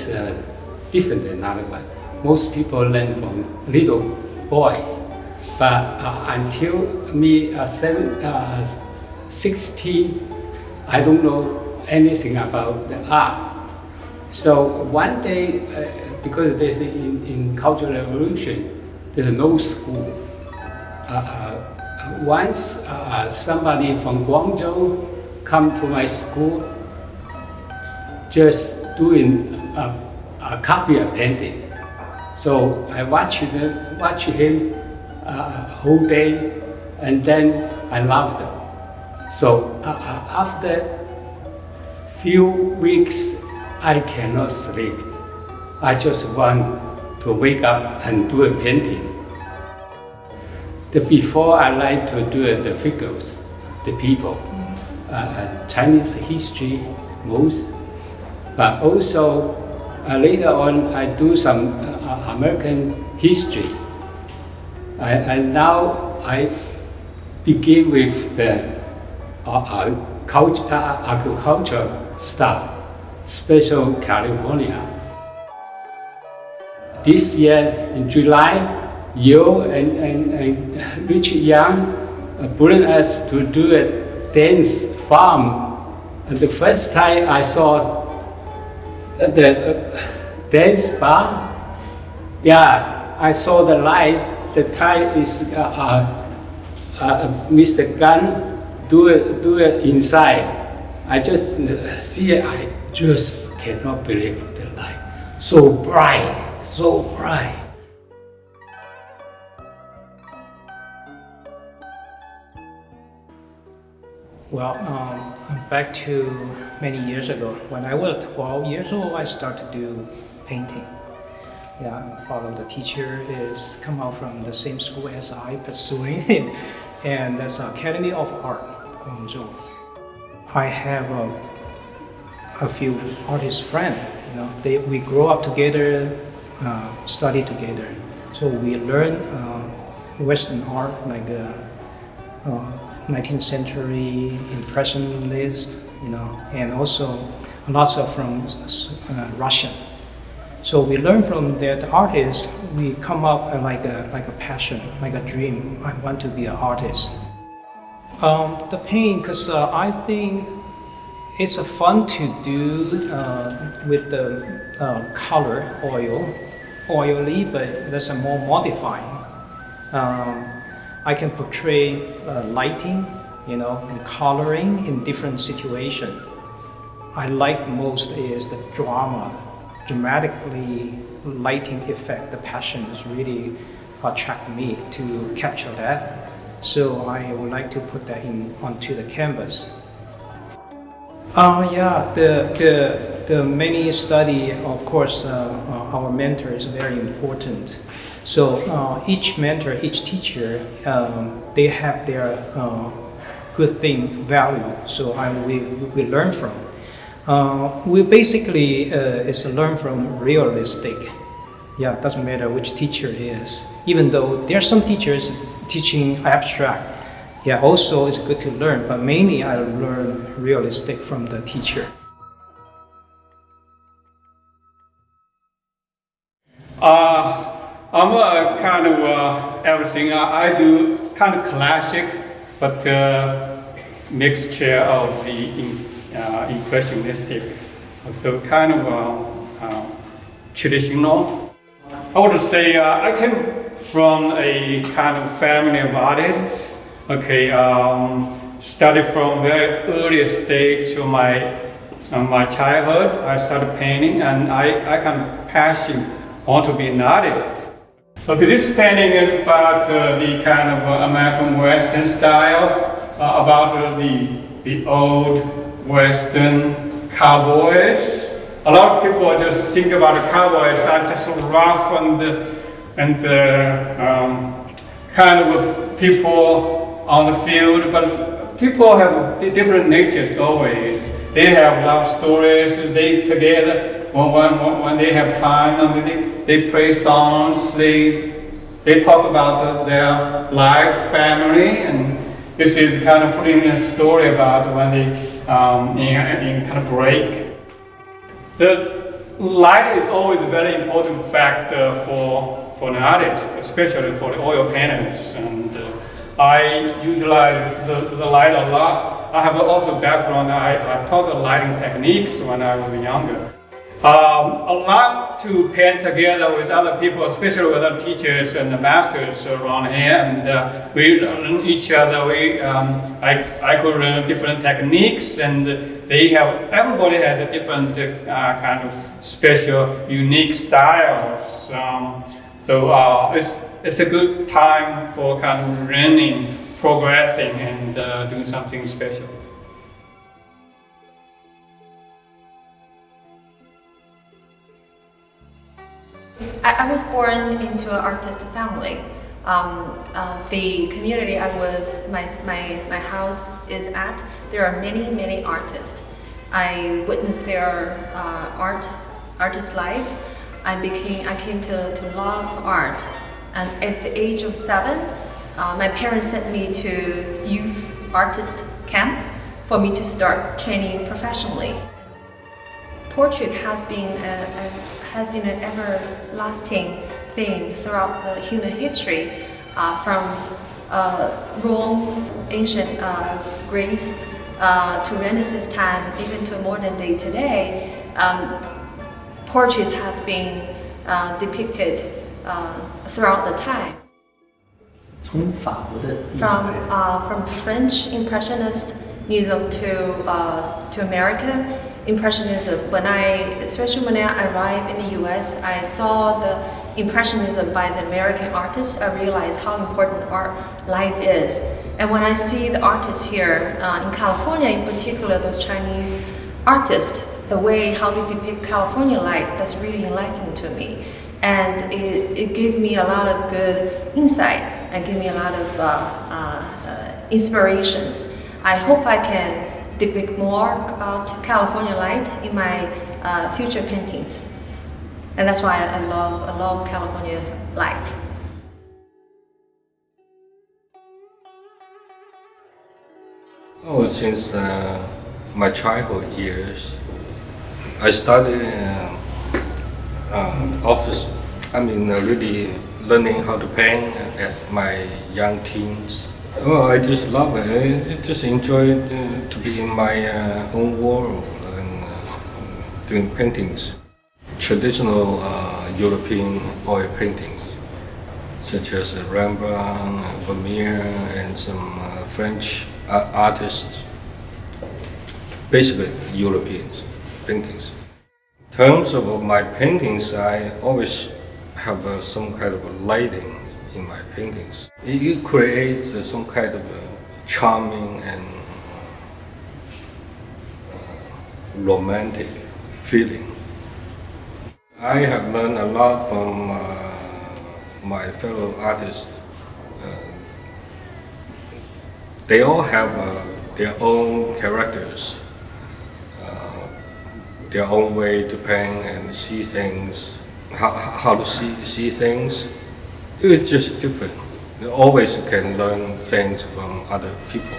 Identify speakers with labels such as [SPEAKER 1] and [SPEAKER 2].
[SPEAKER 1] is different than another one. Most people learn from little boys, but until me 16, I don't know anything about the art. So one day, because there's in Cultural Revolution, there's no school. Once somebody from Guangzhou come to my school, just doing a copy of painting. So I watch him whole day, and then I loved it. So after few weeks, I cannot sleep. I just want to wake up and do a painting. Before I like to do the figures, the people, Chinese history most, but also later on I do some American history. And now I begin with the agriculture stuff, special California. This year in July, Yo and Rich Yang bring us to do a dance farm. And the first time I saw the dance bar, I saw the light. The time is Mr. Gan do it inside. I just see it. I just cannot believe the light. So bright, so bright.
[SPEAKER 2] Well, back to many years ago. When I was 12 years old, I started to do painting. Follow the teacher is come out from the same school as I pursuing it, and that's Academy of Art, Guangzhou. I have a few artist friends. We grow up together, study together. So we learn Western art like 19th century impressionist, and also lots of from Russian. So we learn from the artists. We come up like a passion, like a dream. I want to be an artist. The paint, because I think it's fun to do with the color oily, but that's a more modifying. I can portray lighting, and coloring in different situations. I like most is the dramatically lighting effect. The passion is really attract me to capture that. So I would like to put that onto the canvas. The many study, of course, our mentor is very important. So each mentor, each teacher, they have their good thing, value. So we learn from. We basically is learn from realistic. Doesn't matter which teacher is. Even though there are some teachers teaching abstract. Also it's good to learn, but mainly I learn realistic from the teacher.
[SPEAKER 1] I'm a kind of everything. I do kind of classic, but mixture of the impressionistic, so kind of traditional. I would say I came from a kind of family of artists. Started from very early stage to my childhood. I started painting, and I kind of passion want to be an artist. This painting is about the kind of American Western style, about the old Western cowboys. A lot of people just think about the cowboys are just rough and kind of people on the field, but people have different natures always. They have love stories. They together when they have time, and they play songs. They talk about their life, family, and this is kind of putting a story about when they in kind of break. light is always a very important factor for an artist, especially for the oil paintings. And I utilize the light a lot. I have also background. I taught the lighting techniques when I was younger. A lot to paint together with other people, especially with other teachers and the masters around here, and we learn each other. I could learn different techniques, and everybody has a different kind of special, unique styles. So it's a good time for kind of learning, progressing, and doing something special.
[SPEAKER 3] I was born into an artist family. The community my house is at, there are many artists. I witnessed their artist life. I came to love art, and at the age of 7, my parents sent me to youth artist camp for me to start training professionally. Portrait has been an everlasting theme throughout the human history, from Rome, ancient Greece, to Renaissance time, even to modern day today. Portraits has been depicted throughout the time. From French Impressionism to American Impressionism. Especially when I arrived in the U.S., I saw the Impressionism by the American artists. I realized how important light is. And when I see the artists here in California, in particular those Chinese artists, the way how they depict California light, that's really enlightening to me. And it gave me a lot of good insight and gave me a lot of inspirations. I hope I can depict more about California light in my future paintings. And that's why I love California light.
[SPEAKER 4] Oh, since my childhood years, I started office. Really learning how to paint at my young teens. Oh, I just love it. I just enjoy to be in my own world and doing paintings. Traditional European oil paintings, such as Rembrandt, Vermeer, and some French artists. Basically, European paintings. In terms of my paintings, I always have some kind of lighting in my paintings. It creates some kind of charming and romantic feeling. I have learned a lot from my fellow artists. They all have their own characters, their own way to paint and see things, how to see things. It's just different. You always can learn things from other people.